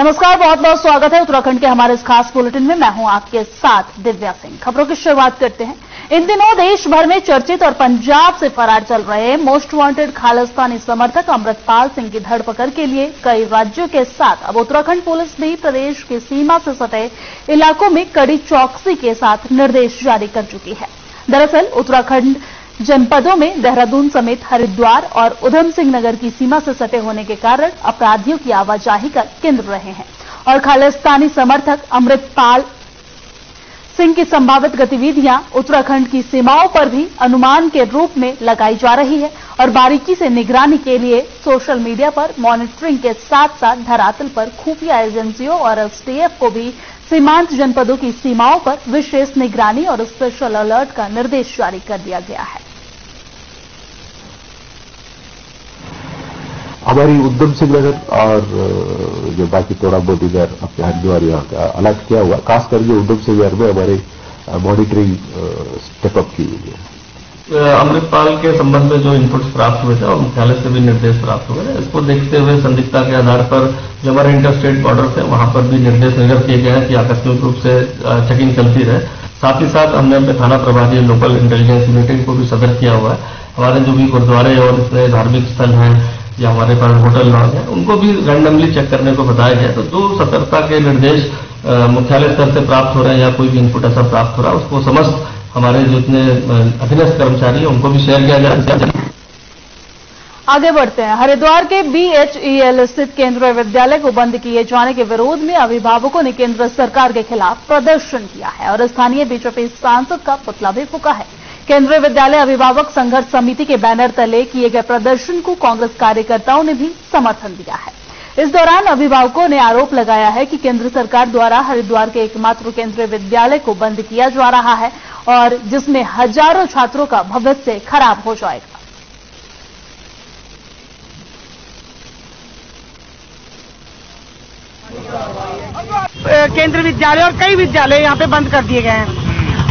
नमस्कार, बहुत बहुत स्वागत है उत्तराखंड के हमारे इस खास बुलेटिन में। मैं हूं आपके साथ दिव्या सिंह। खबरों की शुरुआत करते हैं। इन दिनों देश भर में चर्चित और पंजाब से फरार चल रहे मोस्ट वांटेड खालिस्तानी समर्थक अमृतपाल सिंह की धरपकड़ के लिए कई राज्यों के साथ अब उत्तराखंड पुलिस भी प्रदेश की सीमा से सटे इलाकों में कड़ी चौकसी के साथ निर्देश जारी कर चुकी है। दरअसल उत्तराखंड जनपदों में देहरादून समेत हरिद्वार और उधम सिंह नगर की सीमा से सटे होने के कारण अपराधियों की आवाजाही का केंद्र रहे हैं और खालिस्तानी समर्थक अमृतपाल सिंह की संभावित गतिविधियां उत्तराखंड की सीमाओं पर भी अनुमान के रूप में लगाई जा रही है और बारीकी से निगरानी के लिए सोशल मीडिया पर मॉनिटरिंग के साथ साथ धरातल पर खुफिया एजेंसियों और एसटीएफ को भी सीमांत जनपदों की सीमाओं पर विशेष निगरानी और स्पेशल अलर्ट का निर्देश जारी कर दिया गया है। हमारी उधम सिंह नगर और जो बाकी थोड़ा बहुत इधर अपने हरिद्वार यहाँ का अलर्ट किया हुआ, खासकर ये उधम सिंह नगर में हमारे मॉनिटरिंग स्टेपअप की हुई है। अमृतपाल के संबंध में जो इनपुट्स प्राप्त हुए थे और मुख्यालय से भी निर्देश प्राप्त हुए हैं, इसको देखते हुए संदिग्धता के आधार पर जो हमारे इंटरस्टेट बॉर्डर है वहां पर भी निर्देश निर्गत किए गए हैं कि आकस्मिक रूप से चेकिंग चलती रहे। साथ ही साथ हमने अपने थाना प्रभारी लोकल इंटेलिजेंस यूनिट को भी सदर किया हुआ है। हमारे जो भी गुरुद्वारे और इतने धार्मिक स्थल हैं या हमारे पास होटल लॉज है, उनको भी रैंडमली चेक करने को बताया गया। तो जो सतर्कता के निर्देश मुख्यालय स्तर से प्राप्त हो रहे हैं या कोई भी इनपुट ऐसा प्राप्त हो रहा है, उसको समस्त हमारे जितने अधीनस्थ कर्मचारी हैं उनको भी शेयर किया जाए। आगे बढ़ते हैं। हरिद्वार के BHEL स्थित केंद्रीय विद्यालय को बंद किए जाने के विरोध में अभिभावकों ने केंद्र सरकार के खिलाफ प्रदर्शन किया है और स्थानीय बीजेपी सांसद का पुतला भी फूंका है। केंद्रीय विद्यालय अभिभावक संघर्ष समिति के बैनर तले किए गए प्रदर्शन को कांग्रेस कार्यकर्ताओं ने भी समर्थन दिया है। इस दौरान अभिभावकों ने आरोप लगाया है कि केंद्र सरकार द्वारा हरिद्वार के एकमात्र केंद्रीय विद्यालय को बंद किया जा रहा है और जिसमें हजारों छात्रों का भविष्य खराब हो जाएगा। केंद्रीय विद्यालय और कई विद्यालय यहाँ पे बंद कर दिए गए हैं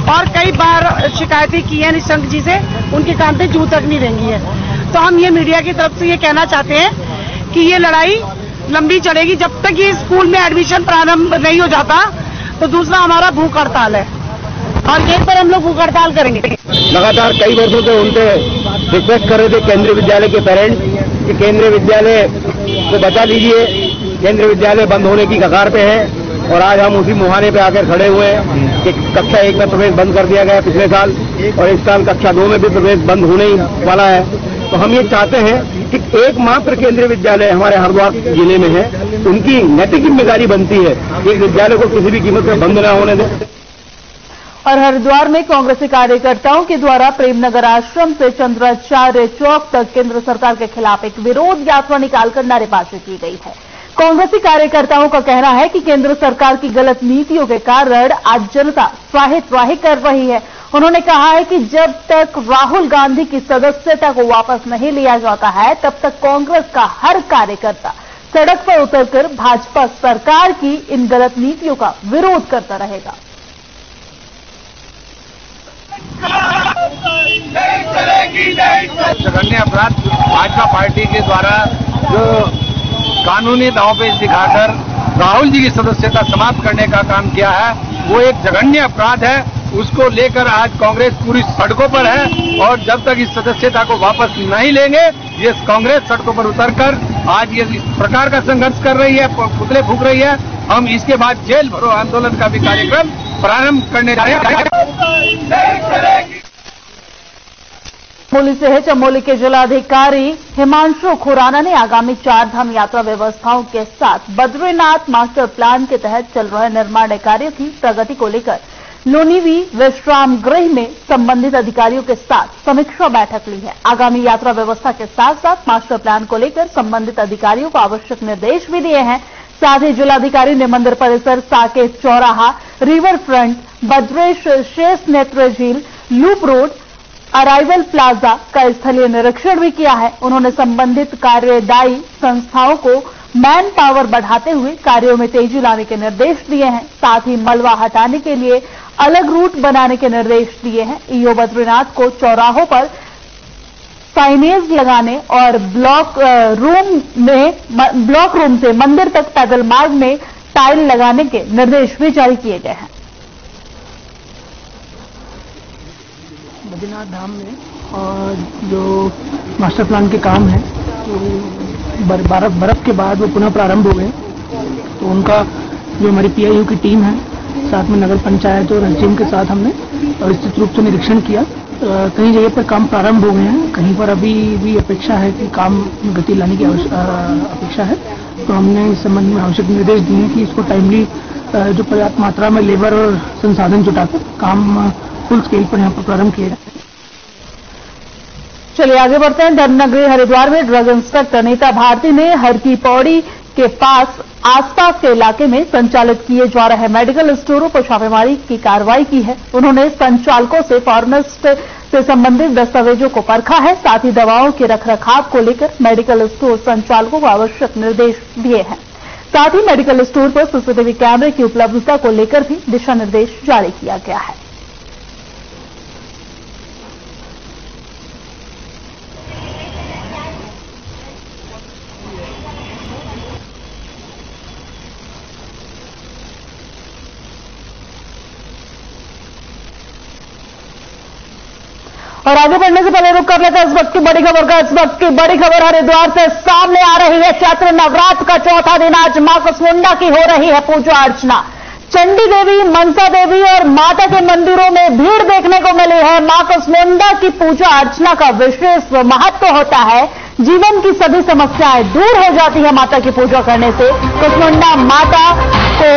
और कई बार शिकायतें की हैं निशंक जी से, उनके कान पे जू तक नहीं रेंगी है। तो हम ये मीडिया की तरफ से ये कहना चाहते हैं कि ये लड़ाई लंबी चलेगी जब तक ये स्कूल में एडमिशन प्रारंभ नहीं हो जाता। तो दूसरा हमारा भूख हड़ताल है और यहीं पर हम लोग भूख हड़ताल करेंगे। लगातार कई वर्षों से उनसे रिक्वेस्ट कर रहे थे केंद्रीय विद्यालय के पेरेंट्स कि केंद्रीय विद्यालय को बचा लीजिए, केंद्रीय विद्यालय बंद होने की कगार पे है। और आज हम उसी मुहाने पे आकर खड़े हुए हैं कि कक्षा 1 में प्रवेश बंद कर दिया गया पिछले साल और इस साल कक्षा 2 में भी प्रवेश बंद होने ही वाला है। तो हम ये चाहते हैं कि एकमात्र केंद्रीय विद्यालय हमारे हरिद्वार जिले में है, उनकी नैतिक जिम्मेदारी बनती है कि विद्यालय को किसी भी कीमत पर बंद न होने दें। और हरिद्वार में कांग्रेसी कार्यकर्ताओं के द्वारा प्रेमनगर आश्रम से चंद्राचार्य चौक तक केंद्र सरकार के खिलाफ एक विरोध यात्रा निकालकर नारेबाजी की गई है। कांग्रेसी कार्यकर्ताओं का कहना है कि केंद्र सरकार की गलत नीतियों के कारण आज जनता स्वाही कर रही है। उन्होंने कहा है कि जब तक राहुल गांधी की सदस्यता को वापस नहीं लिया जाता है तब तक कांग्रेस का हर कार्यकर्ता सड़क पर उतरकर भाजपा सरकार की इन गलत नीतियों का विरोध करता रहेगा। जघन्य अपराध भाजपा पार्टी के द्वारा जो कानूनी दांवपेच दिखाकर राहुल जी की सदस्यता समाप्त करने का काम किया है, वो एक जघन्य अपराध है। उसको लेकर आज कांग्रेस पूरी सड़कों पर है और जब तक इस सदस्यता को वापस नहीं लेंगे, ये कांग्रेस सड़कों पर उतरकर आज ये इस प्रकार का संघर्ष कर रही है, पुतले फूंक रही है। हम इसके बाद जेल भरो आंदोलन का भी कार्यक्रम प्रारंभ करने जा रहे हैं। चमोली से है। चमोली के जिलाधिकारी हिमांशु खुराना ने आगामी 4 धाम यात्रा व्यवस्थाओं के साथ बद्रीनाथ मास्टर प्लान के तहत चल रहे निर्माण कार्यों की प्रगति को लेकर लोनीवी विश्राम गृह में संबंधित अधिकारियों के साथ समीक्षा बैठक ली है। आगामी यात्रा व्यवस्था के साथ साथ मास्टर प्लान को लेकर संबंधित अधिकारियों को आवश्यक निर्देश भी दिए हैं। साथ ही जिलाधिकारी ने मंदिर परिसर, साकेत चौराहा, रिवर फ्रंट, बद्रेश शेष नेत्र झील, लूप रोड, अराइवल प्लाजा का स्थलीय निरीक्षण भी किया है। उन्होंने संबंधित कार्यदायी संस्थाओं को मैन पावर बढ़ाते हुए कार्यों में तेजी लाने के निर्देश दिए हैं। साथ ही मलबा हटाने के लिए अलग रूट बनाने के निर्देश दिए हैं। ईओ बद्रीनाथ को चौराहों पर साइनेज लगाने और ब्लॉक रूम से मंदिर तक पैदल मार्ग में टाइल लगाने के निर्देश भी जारी किए गए हैं। बद्रीनाथ धाम में और जो मास्टर प्लान के काम है तो बर्फ के बाद वो पुनः प्रारंभ हो गए, तो उनका जो हमारी पीआईयू की टीम है साथ में नगर पंचायत और एसडीएम के साथ हमने विस्तृत रूप से निरीक्षण किया। कई जगह पर काम प्रारंभ हो गए हैं, कहीं पर अभी भी अपेक्षा है कि काम में गति लाने की अपेक्षा है, तो हमने इस संबंध में आवश्यक निर्देश दिए हैं कि इसको टाइमली जो पर्याप्त मात्रा में लेबर और संसाधन जुटाकर काम फुल स्केल पर यहाँ पर प्रारंभ किया जाए। चलिए आगे बढ़ते हैं। धर्मनगरी हरिद्वार में ड्रग इंस्पेक्टर नीता भारती ने हर की पौड़ी के पास आसपास के इलाके में संचालित किए जा रहे मेडिकल स्टोरों पर छापेमारी की कार्रवाई की है। उन्होंने संचालकों से फार्मासिस्ट से संबंधित दस्तावेजों को परखा है, साथ ही दवाओं के रखरखाव को लेकर मेडिकल स्टोर संचालकों को आवश्यक निर्देश दिए हैं। साथ ही मेडिकल स्टोर पर सीसीटीवी कैमरे की उपलब्धता को लेकर भी दिशा निर्देश जारी किया गया है। और आगे बढ़ने से पहले रुक कर लेते हैं इस वक्त की बड़ी खबर का। इस वक्त की बड़ी खबर हरिद्वार से सामने आ रही है। चैत्र नवरात्र का चौथा दिन आज मां कुसमुंडा की हो रही है पूजा अर्चना। चंडी देवी, मनसा देवी और माता के मंदिरों में भीड़ देखने को मिली है। मां कुसमुंडा की पूजा अर्चना का विशेष महत्व होता है। जीवन की सभी समस्याएं दूर हो जाती है माता की पूजा करने से। कुसमुंडा माता को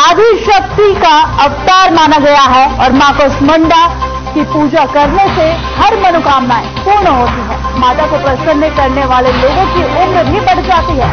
आदि शक्ति का अवतार माना गया है और मां कुसमुंडा की पूजा करने से हर मनोकामनाएं पूर्ण होती है। माता को प्रसन्न करने वाले लोगों की उम्र भी बढ़ जाती है।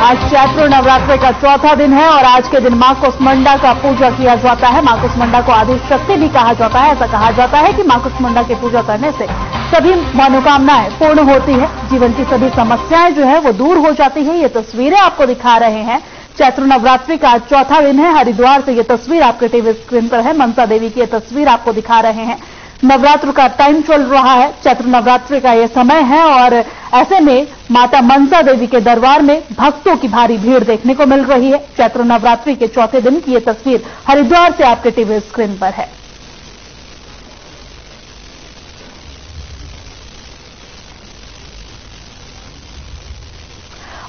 आज चैत्र नवरात्र का चौथा दिन है और आज के दिन मां कुसमुंडा का पूजा किया जाता है। मां कुसमुंडा को आदि शक्ति भी कहा जाता है। ऐसा कहा जाता है कि मां कुसमुंडा की पूजा करने से सभी मनोकामनाएं पूर्ण होती है, जीवन की सभी समस्याएं जो है वो दूर हो जाती है। ये तस्वीरें आपको दिखा रहे हैं। चैत्र नवरात्रि का चौथा दिन है। हरिद्वार से ये तस्वीर आपके टीवी स्क्रीन पर है। मनसा देवी की ये तस्वीर आपको दिखा रहे हैं। नवरात्र का टाइम चल रहा है, चैत्र नवरात्रि का ये समय है और ऐसे में माता मनसा देवी के दरबार में भक्तों की भारी भीड़ देखने को मिल रही है। चैत्र नवरात्रि के चौथे दिन की ये तस्वीर हरिद्वार से आपके टीवी स्क्रीन पर है।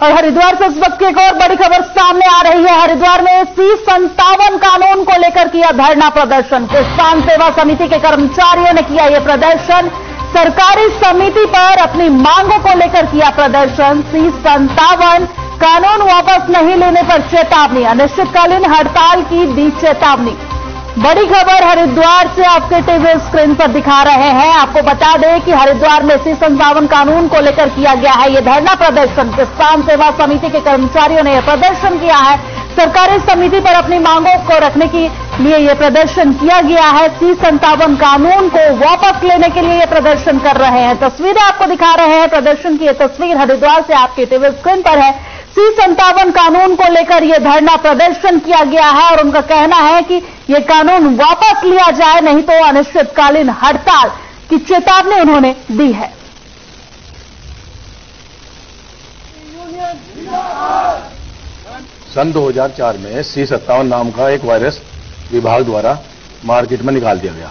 और हरिद्वार से इस वक्त की एक और बड़ी खबर सामने आ रही है। हरिद्वार में C57 कानून को लेकर किया धरना प्रदर्शन। किसान सेवा समिति के कर्मचारियों ने किया यह प्रदर्शन। सरकारी समिति पर अपनी मांगों को लेकर किया प्रदर्शन। C57 कानून वापस नहीं लेने पर चेतावनी। अनिश्चितकालीन हड़ताल की दी चेतावनी। बड़ी खबर हरिद्वार से आपके टीवी स्क्रीन पर दिखा रहे हैं। आपको बता दें कि हरिद्वार में C57 कानून को लेकर किया गया है यह धरना प्रदर्शन। किसान सेवा समिति के कर्मचारियों ने यह प्रदर्शन किया है। सरकारी समिति पर अपनी मांगों को रखने के लिए यह प्रदर्शन किया गया है। C57 कानून को वापस लेने के लिए यह प्रदर्शन कर रहे हैं। तस्वीरें आपको दिखा रहे हैं। प्रदर्शन की यह तस्वीर हरिद्वार से आपके टीवी स्क्रीन पर है। C57 कानून को लेकर यह धरना प्रदर्शन किया गया है और उनका कहना है कि यह कानून वापस लिया जाए, नहीं तो अनिश्चितकालीन हड़ताल की चेतावनी उन्होंने दी है। सन 2004 में C57 नाम का एक वायरस विभाग द्वारा मार्केट में निकाल दिया गया।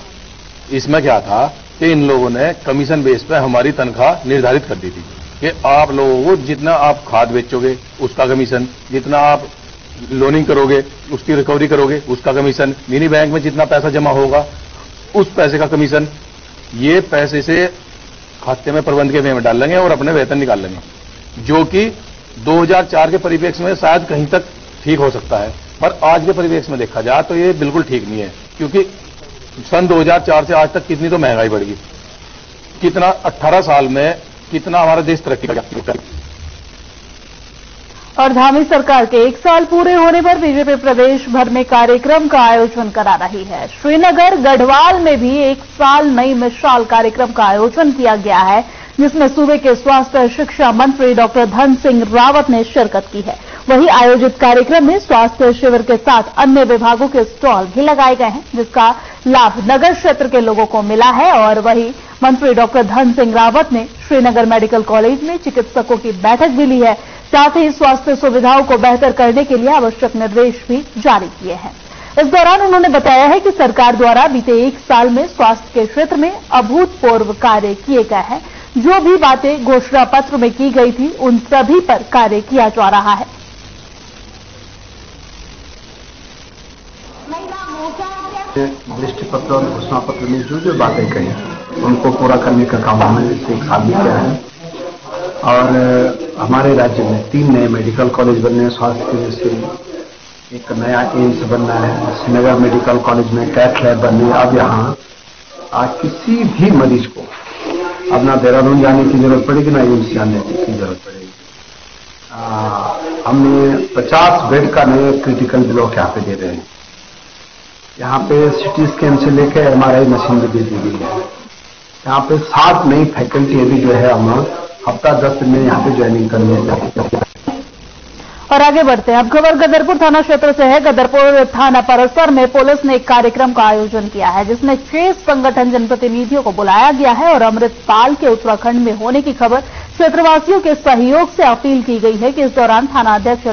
इसमें क्या था कि इन लोगों ने कमीशन बेस पर हमारी तनख्वाह निर्धारित कर दी थी कि आप लोगों को जितना आप खाद बेचोगे उसका कमीशन, जितना आप लोनिंग करोगे उसकी रिकवरी करोगे उसका कमीशन, मिनी बैंक में जितना पैसा जमा होगा उस पैसे का कमीशन, ये पैसे से खाते में प्रबंध के में डाल लेंगे और अपने वेतन निकाल लेंगे, जो कि 2004 के परिप्रेक्ष्य में शायद कहीं तक ठीक हो सकता है, पर आज के परिप्रेक्ष्य में देखा जाए तो ये बिल्कुल ठीक नहीं है। क्योंकि सन 2004 से आज तक कितनी तो महंगाई बढ़ गई, कितना 18 साल में कितना हमारा देश तरक्की कर गया। और धामी सरकार के 1 साल पूरे होने पर बीजेपी प्रदेश भर में कार्यक्रम का आयोजन करा रही है। श्रीनगर गढ़वाल में भी 1 साल नई मिसाल कार्यक्रम का आयोजन किया गया है, जिसमें सूबे के स्वास्थ्य शिक्षा मंत्री डॉक्टर धन सिंह रावत ने शिरकत की है। वहीं आयोजित कार्यक्रम में स्वास्थ्य शिविर के साथ अन्य विभागों के स्टॉल भी लगाए गए हैं, जिसका लाभ नगर क्षेत्र के लोगों को मिला है। और वहीं मंत्री डॉक्टर धन सिंह रावत ने श्रीनगर मेडिकल कॉलेज में चिकित्सकों की बैठक भी ली है। साथ ही स्वास्थ्य सुविधाओं को बेहतर करने के लिए आवश्यक निर्देश भी जारी किए हैं। इस दौरान उन्होंने बताया है कि सरकार द्वारा बीते 1 साल में स्वास्थ्य के क्षेत्र में अभूतपूर्व कार्य किए गए हैं। जो भी बातें घोषणा पत्र में की गई थी, उन सभी पर कार्य किया जा रहा है। दृष्टि पत्र और घोषणा पत्र में जो बातें कही उनको पूरा करने का काम हमने इस 1 साल में किया है। और हमारे राज्य में 3 नए मेडिकल कॉलेज बनने हैं। स्वास्थ्य के से एक नया एम्स बनना है, श्रीनगर मेडिकल कॉलेज में कैथ लैब बननी है। अब यहाँ किसी भी मरीज को अब ना देहरादून जाने की जरूरत पड़ेगी, ना एम्स जाने की जरूरत पड़ेगी। हमने 50 बेड का नए क्रिटिकल ब्लॉक यहाँ पे दे रहे हैं। यहाँ पे सिटी स्कैन से लेकर MRI मशीन भी दे दी गई है। यहाँ पे 60 नई फैकल्टी अभी जो है हम हफ्ता 10 दिन में यहाँ पे ज्वाइनिंग करने जाते। और आगे बढ़ते हैं। अब खबर गदरपुर थाना क्षेत्र से है। गदरपुर थाना परिसर में पुलिस ने एक कार्यक्रम का आयोजन किया है, जिसमें 6 संगठन जनप्रतिनिधियों को बुलाया गया है और अमृतपाल के उत्तराखंड में होने की खबर क्षेत्रवासियों के सहयोग से अपील की गई है। कि इस दौरान थाना अध्यक्ष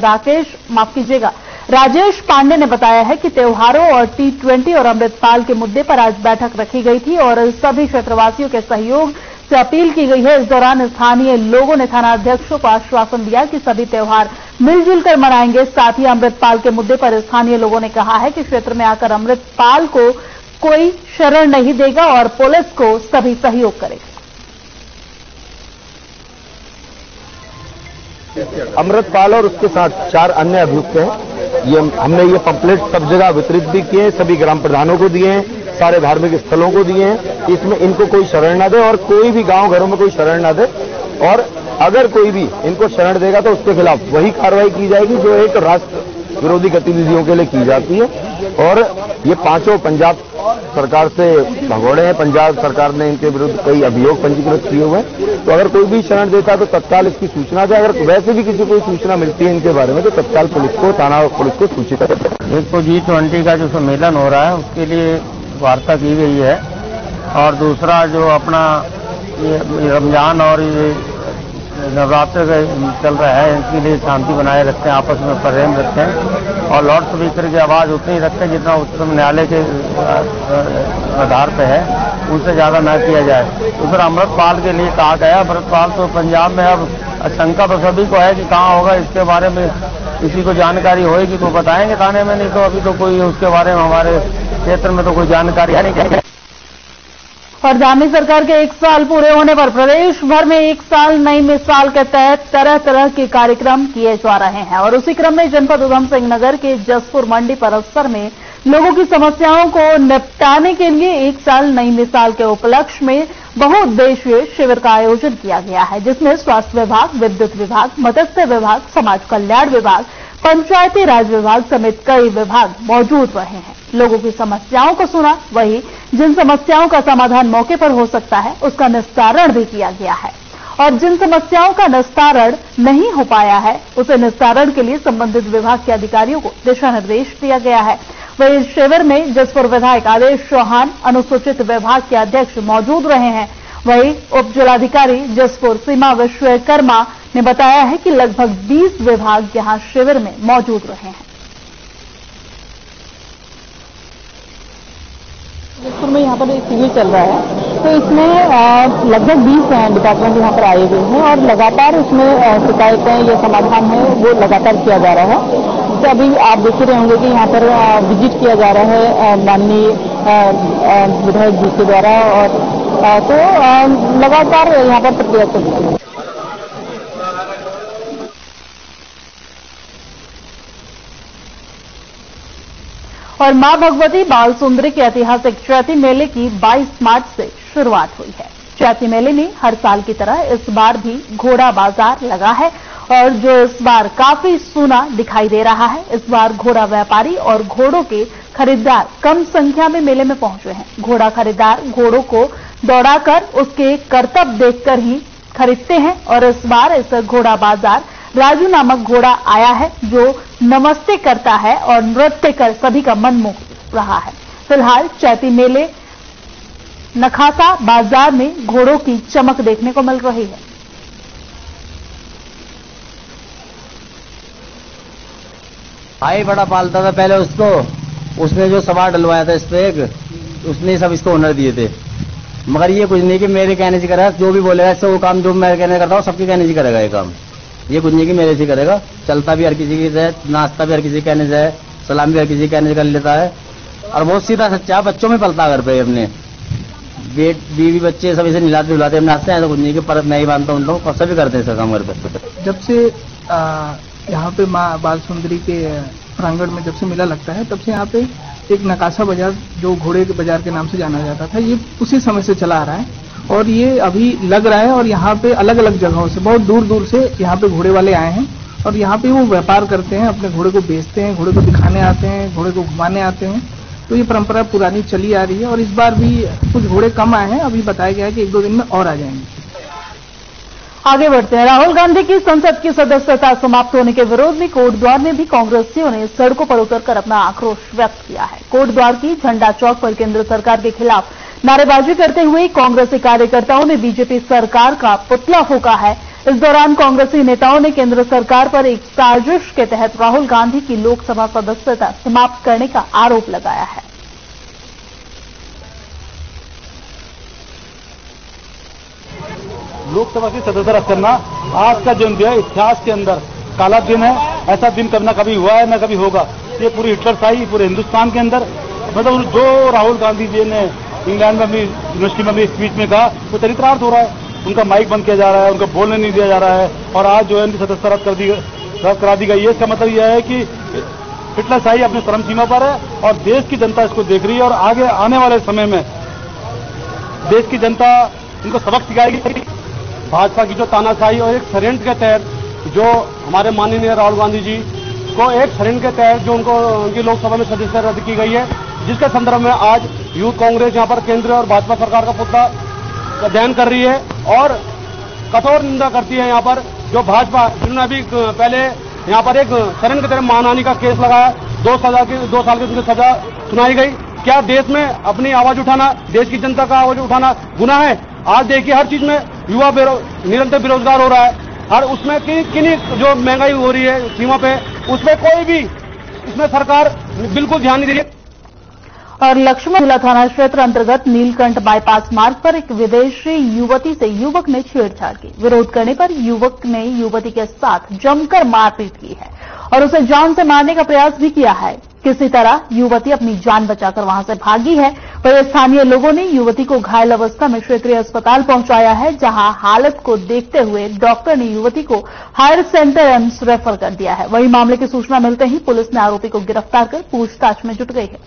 राजेश पांडे ने बताया है कि त्योहारों और T20 और अमृतपाल के मुद्दे पर आज बैठक रखी गई थी और सभी क्षेत्रवासियों के सहयोग से अपील की गई है। इस दौरान स्थानीय लोगों ने थाना अध्यक्षों को आश्वासन दिया कि सभी त्योहार मिलजुल कर मनाएंगे। साथ ही अमृतपाल के मुद्दे पर स्थानीय लोगों ने कहा है कि क्षेत्र में आकर अमृतपाल को कोई शरण नहीं देगा और पुलिस को सभी सहयोग करेगा। अमृतपाल और उसके साथ 4 अन्य अभियुक्त हैं। हमने ये पंपलेट सब जगह वितरित भी किए, सभी ग्राम प्रधानों को दिए हैं, सारे धार्मिक स्थलों को दिए हैं। इसमें इनको कोई शरण ना दे और कोई भी गांव घरों में कोई शरण ना दे। और अगर कोई भी इनको शरण देगा तो उसके खिलाफ वही कार्रवाई की जाएगी जो एक राष्ट्र विरोधी गतिविधियों के लिए की जाती है। और ये 5 पंजाब सरकार से भगोड़े हैं। पंजाब सरकार ने इनके विरुद्ध कई अभियोग पंजीकृत किए हुए हैं। तो अगर कोई भी शरण देता है तो तत्काल इसकी सूचना दे। अगर वैसे भी किसी को सूचना मिलती है इनके बारे में तो तत्काल पुलिस को, थाना पुलिस को सूचित करें। एक तो G20 का जो सम्मेलन हो रहा है उसके लिए वार्ता की गई है और दूसरा जो अपना ये रमजान और ये नवरात्र चल रहा है, इसके लिए शांति बनाए रखते हैं, आपस में प्रेम रखते हैं और लाउड स्पीकर की आवाज़ उतनी रखते हैं जितना उच्चतम न्यायालय के आधार पर है, उनसे ज़्यादा न किया जाए। तो फिर अमृतपाल के लिए कहा गया। अमृतपाल तो पंजाब में अब आशंका तो सभी को है कि कहाँ होगा, इसके बारे में किसी को जानकारी होगी तो बताएंगे थाने में, नहीं तो अभी तो कोई उसके बारे में हमारे क्षेत्र में तो कोई जानकारी है नहीं। और धामी सरकार के 1 साल पूरे होने पर प्रदेश भर में 1 साल नई मिसाल के तहत तरह तरह के कार्यक्रम किए जा रहे हैं। और उसी क्रम में जनपद उधम सिंह नगर के जसपुर मंडी परिसर में लोगों की समस्याओं को निपटाने के लिए 1 साल नई मिसाल के उपलक्ष्य में बहुउद्देशीय शिविर का आयोजन किया गया है, जिसमें स्वास्थ्य विभाग, विद्युत विभाग, मत्स्य विभाग, समाज कल्याण विभाग, पंचायती राज विभाग समेत कई विभाग मौजूद रहे हैं। लोगों की समस्याओं को सुना, वही जिन समस्याओं का समाधान मौके पर हो सकता है उसका निस्तारण भी किया गया है और जिन समस्याओं का निस्तारण नहीं हो पाया है उसे निस्तारण के लिए संबंधित विभाग के अधिकारियों को दिशा निर्देश दिया गया है। वहीं शिविर में जसपुर विधायक आदेश चौहान, अनुसूचित विभाग के अध्यक्ष मौजूद रहे हैं। वहीं उप जिलाधिकारी जसपुर सीमा विश्वकर्मा ने बताया है कि लगभग 20 विभाग यहां शिविर में मौजूद रहे हैं। जसपुर में यहाँ पर एक शिविर चल रहा है, तो इसमें लगभग 20 डिपार्टमेंट यहाँ पर आए हुए हैं और लगातार उसमें शिकायतें या समाधान है वो लगातार किया जा रहा है। जैसे अभी आप देख रहे होंगे कि यहाँ पर विजिट किया जा रहा है माननीय विधायक जी के द्वारा और तो लगातार यहाँ पर प्रक्रिया चल रही है। और मां भगवती बाल सुंदरी के ऐतिहासिक चैती मेले की 22 मार्च से शुरुआत हुई है। चैती मेले में हर साल की तरह इस बार भी घोड़ा बाजार लगा है और जो इस बार काफी सूना दिखाई दे रहा है। इस बार घोड़ा व्यापारी और घोड़ों के खरीदार कम संख्या में मेले में पहुंचे हैं। घोड़ा खरीदार घोड़ों को दौड़ाकर उसके करतब देखकर ही खरीदते हैं और इस बार इस घोड़ा बाजार राजू नामक घोड़ा आया है जो नमस्ते करता है और नृत्य कर सभी का मन मोह रहा है। फिलहाल चैती मेले नखासा बाजार में घोड़ों की चमक देखने को मिल रही है। भाई बड़ा पालता था पहले उसको, उसने जो सवार डलवाया था इस पे उसने सब इसको ऑनर दिए थे। मगर ये कुछ नहीं कि मेरे कहने से करेगा, जो भी बोलेगा इससे वो काम जो मैं कहने करता हूँ सबके कहने से करेगा ये काम। ये कुछ नहीं कि मेरे से करेगा, चलता भी हर किसी की से, नाश्ता भी हर किसी कहने से है, सलाम भी हर किसी कहने से कर लेता है और बहुत सीधा सच्चा बच्चों में पलता घर पे अपने बीवी बच्चे सब इसे निलाते धुलाते हम नाचते हैं। ऐसा कुछ नहीं कि पर मैं ही मानता हूँ तो सभी करते हैं इसका काम घर पे। जब से यहाँ पे माँ बाल सुंदरी के प्रांगण में जब से मेला लगता है तब से यहाँ पे एक नकासा बाजार जो घोड़े के बाजार के नाम से जाना जाता था, ये उसी समय से चला आ रहा है और ये अभी लग रहा है। और यहाँ पे अलग अलग जगहों से बहुत दूर दूर से यहाँ पे घोड़े वाले आए हैं और यहाँ पे वो व्यापार करते हैं, अपने घोड़े को बेचते हैं, घोड़े को दिखाने आते हैं, घोड़े को घुमाने आते हैं। तो ये परंपरा पुरानी चली आ रही है और इस बार भी कुछ घोड़े कम आए हैं, अभी बताया गया है कि 1-2 दिन में और आ जाएंगे। आगे बढ़ते हैं। राहुल गांधी की संसद की सदस्यता समाप्त होने के विरोध में कोटद्वार में भी कांग्रेसियों ने सड़कों पर उतरकर अपना आक्रोश व्यक्त किया है। कोटद्वार की झंडा चौक पर केंद्र सरकार के खिलाफ नारेबाजी करते हुए कांग्रेसी कार्यकर्ताओं ने बीजेपी सरकार का पुतला फूंका है। इस दौरान कांग्रेसी नेताओं ने केंद्र सरकार पर एक साजिश के तहत राहुल गांधी की लोकसभा सदस्यता समाप्त करने का आरोप लगाया है। लोकसभा की सदस्यता रद्द करना आज का दिन है, इतिहास के अंदर काला दिन है। ऐसा दिन कभी ना कभी हुआ है ना कभी होगा। ये पूरी हिटलरशाही पूरे हिंदुस्तान के अंदर, मतलब जो राहुल गांधी जी ने इंग्लैंड में अपनी यूनिवर्सिटी में अपनी स्पीच में कहा वो चरित्रार्थ हो रहा है। उनका माइक बंद किया जा रहा है, उनको बोलने नहीं दिया जा रहा है और आज जो है इनकी सदस्यता रद्द करा दी गई है। इसका मतलब यह है कि हिटलरशाही अपने चरम सीमा पर है और देश की जनता इसको देख रही है और आगे आने वाले समय में देश की जनता इनको सबक सिखाएगी। भाजपा की जो तानाशाही और एक षड्यंत्र के तहत जो हमारे माननीय राहुल गांधी जी को एक षड्यंत्र के तहत जो उनकी लोकसभा में सदस्यता रद्द की गई है, जिसके संदर्भ में आज यूथ कांग्रेस यहाँ पर केंद्र और भाजपा सरकार का पुतला अध्ययन कर रही है और कठोर निंदा करती है। यहाँ पर जो भाजपा जिन्होंने अभी पहले यहाँ पर एक षड्यंत्र के तहत मानहानि का केस लगाया, 2 साल की उनको सजा सुनाई गई। क्या देश में अपनी आवाज उठाना, देश की जनता का आवाज उठाना गुनाह है? आज देखिए हर चीज में युवा निरंतर बेरोजगार हो रहा है। हर उसमें किन्हीं जो महंगाई हो रही है सीमा पे, उसमें कोई भी इसमें सरकार बिल्कुल ध्यान नहीं दे रही। और लक्ष्मणझूला थाना क्षेत्र अंतर्गत नीलकंठ बाईपास मार्ग पर एक विदेशी युवती से युवक ने छेड़छाड़ की। विरोध करने पर युवक ने युवती के साथ जमकर मारपीट की है और उसे जान से मारने का प्रयास भी किया है। किसी तरह युवती अपनी जान बचाकर वहां से भागी है। वहीं स्थानीय लोगों ने युवती को घायल अवस्था में क्षेत्रीय अस्पताल पहुंचाया है, जहां हालत को देखते हुए डॉक्टर ने युवती को हायर सेंटर एम्स रेफर कर दिया है। वहीं मामले की सूचना मिलते ही पुलिस ने आरोपी को गिरफ्तार कर पूछताछ में जुट गई है।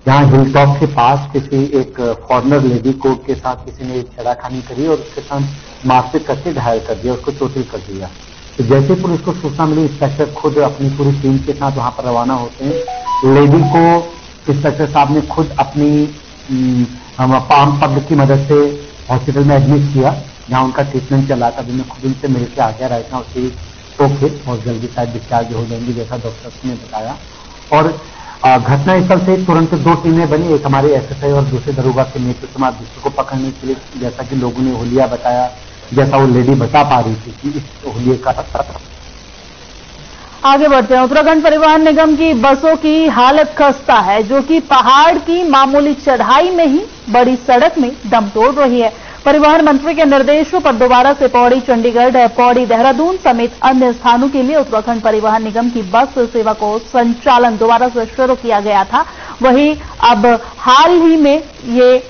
जहां हिल टॉप के पास किसी एक फॉरेनर लेडी को के साथ किसी ने छेड़खानी करी और उसके साथ मारपीट करके घायल कर दिया, उसको चोटिल कर दिया। तो जैसे पुलिस को सूचना मिली, इंस्पेक्टर खुद अपनी पूरी टीम के साथ वहां पर रवाना होते हैं। लेडी को इंस्पेक्टर साहब ने खुद अपनी पाम पग की मदद से हॉस्पिटल में एडमिट किया, जहां उनका ट्रीटमेंट चला था। मैं खुद उनसे मिल के आ गया रहता हूँ, उसकी तो बहुत जल्दी शायद डिस्चार्ज हो जाएंगी, जैसा डॉक्टर्स ने बताया। और घटनास्थल से तुरंत 2 टीमें बनी, एक हमारे एसएसआई और दूसरे दरोगा के नेतृत्व में दूसरे को पकड़ने के लिए, जैसा कि लोगों ने हुलिया बताया, जैसा वो लेडी बता पा रही थी कि इस हुलिये का। आगे बढ़ते हैं। उत्तराखंड परिवहन निगम की बसों की हालत खस्ता है, जो कि पहाड़ की मामूली चढ़ाई में ही बड़ी सड़क में दम तोड़ रही है। परिवहन मंत्री के निर्देशों पर दोबारा से पौड़ी, चंडीगढ़, पौड़ी, देहरादून समेत अन्य स्थानों के लिए उत्तराखंड परिवहन निगम की बस सेवा को संचालन दोबारा से शुरू किया गया था। वहीं अब हाल ही में ये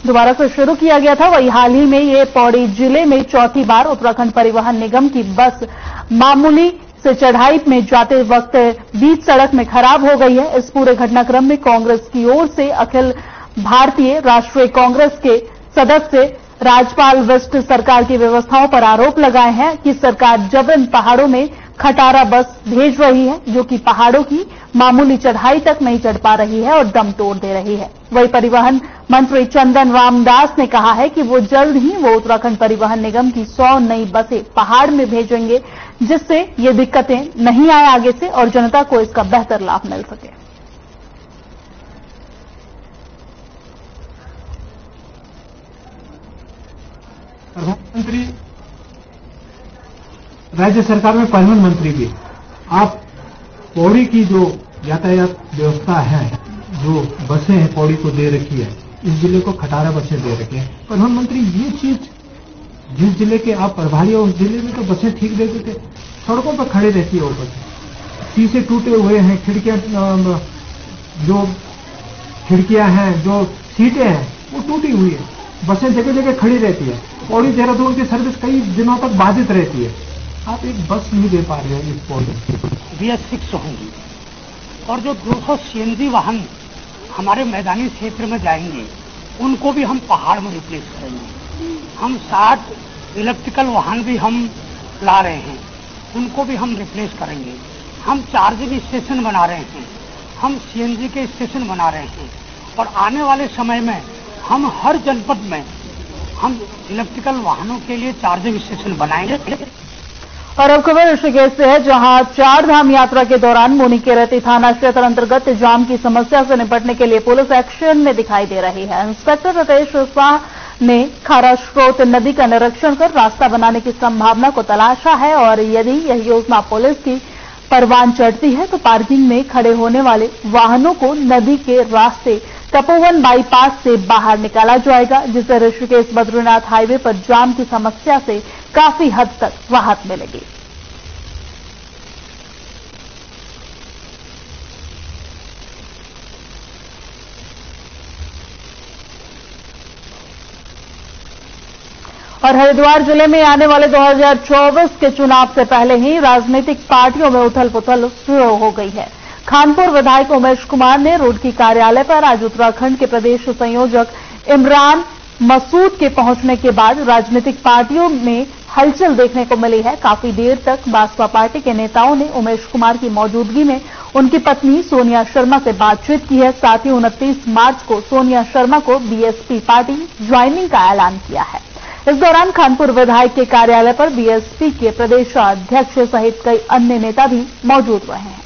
दोबारा से शुरू किया गया था। वही हाल ही में ये पौड़ी जिले में चौथी बार उत्तराखंड परिवहन निगम की बस मामूली से चढ़ाई में जाते वक्त बीच सड़क में खराब हो गई है। इस पूरे घटनाक्रम में कांग्रेस की ओर से अखिल भारतीय राष्ट्रीय कांग्रेस के सदस्य राजपाल वेस्ट सरकार की व्यवस्थाओं पर आरोप लगाए हैं कि सरकार जबरन पहाड़ों में खटारा बस भेज रही है, जो कि पहाड़ों की मामूली चढ़ाई तक नहीं चढ़ पा रही है और दम तोड़ दे रही है। वही परिवहन मंत्री चंदन रामदास ने कहा है कि वो जल्द ही उत्तराखंड परिवहन निगम की 100 नई बसें पहाड़ में भेजेंगे, जिससे ये दिक्कतें नहीं आए आगे से और जनता को इसका बेहतर लाभ मिल सके। प्रधानमंत्री राज्य सरकार में परिवहन मंत्री भी, आप पौड़ी की जो यातायात व्यवस्था है, जो बसें हैं पौड़ी को दे रखी है, इस जिले को खटारा बसें दे रखी है। प्रधानमंत्री ये चीज जिस जिले के आप प्रभारी हो उस जिले में तो बसें ठीक देते थे, सड़कों पर खड़ी रहती है वो बसें, शीशे टूटे हुए हैं, खिड़कियां जो खिड़कियां हैं, जो सीटें हैं वो टूटी हुई है, बसें जगह जगह खड़ी रहती है। पौड़ी देहरादून की सर्विस कई दिनों तक बाधित रहती है। आप एक बस नहीं दे पा रहे हैं इस पौड़ी। BS6 होंगी और जो 200 CNG वाहन हमारे मैदानी क्षेत्र में जाएंगे उनको भी हम पहाड़ में रिप्लेस करेंगे। हम 60 इलेक्ट्रिकल वाहन भी हम ला रहे हैं, उनको भी हम रिप्लेस करेंगे। हम चार्जिंग स्टेशन बना रहे हैं, हम CNG के स्टेशन बना रहे हैं और आने वाले समय में हम हर जनपद में हम इलेक्ट्रिकल वाहनों के लिए चार्जिंग स्टेशन बनाएंगे। और अब खबर ऋषिकेश से है, जहां 4 धाम यात्रा के दौरान मुनिकेरती थाना क्षेत्र अंतर्गत जाम की समस्या से निपटने के लिए पुलिस एक्शन में दिखाई दे रही है। इंस्पेक्टर रितेश शाह ने खारा स्रोत नदी का निरीक्षण कर रास्ता बनाने की संभावना को तलाशा है और यदि यह योजना पुलिस की परवान चढ़ती है तो पार्किंग में खड़े होने वाले वाहनों को नदी के रास्ते तपोवन बाईपास से बाहर निकाला जाएगा, जिससे ऋषिकेश बद्रीनाथ हाईवे पर जाम की समस्या से काफी हद तक राहत मिलेगी। और हरिद्वार जिले में आने वाले 2024 के चुनाव से पहले ही राजनीतिक पार्टियों में उथल पुथल शुरू हो गई है। खानपुर विधायक उमेश कुमार ने रुड़की कार्यालय पर आज उत्तराखंड के प्रदेश संयोजक इमरान मसूद के पहुंचने के बाद राजनीतिक पार्टियों में हलचल देखने को मिली है। काफी देर तक बासपा पार्टी के नेताओं ने उमेश कुमार की मौजूदगी में उनकी पत्नी सोनिया शर्मा से बातचीत की है। साथ ही 29 मार्च को सोनिया शर्मा को बीएसपी पार्टी ज्वाइनिंग का ऐलान किया है। इस दौरान खानपुर विधायक के कार्यालय पर बीएसपी के प्रदेश अध्यक्ष सहित कई अन्य नेता भी मौजूद रहे हैं।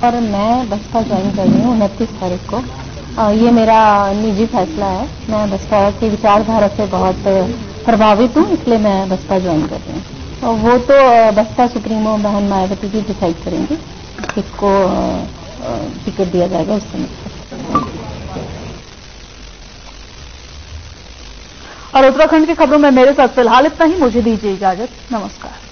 और मैं बसपा ज्वाइन कर रही हूँ 29 तारीख को। ये मेरा निजी फैसला है। मैं बसपा की विचारधारा से बहुत प्रभावित हूँ, इसलिए मैं बसपा ज्वाइन कर रही हूँ। वो तो बसपा सुप्रीमो बहन मायावती जी डिसाइड करेंगे किसको टिकट दिया जाएगा उस समय। और उत्तराखंड की खबरों में मेरे साथ फिलहाल इतना ही। मुझे दीजिए इजाजत। नमस्कार।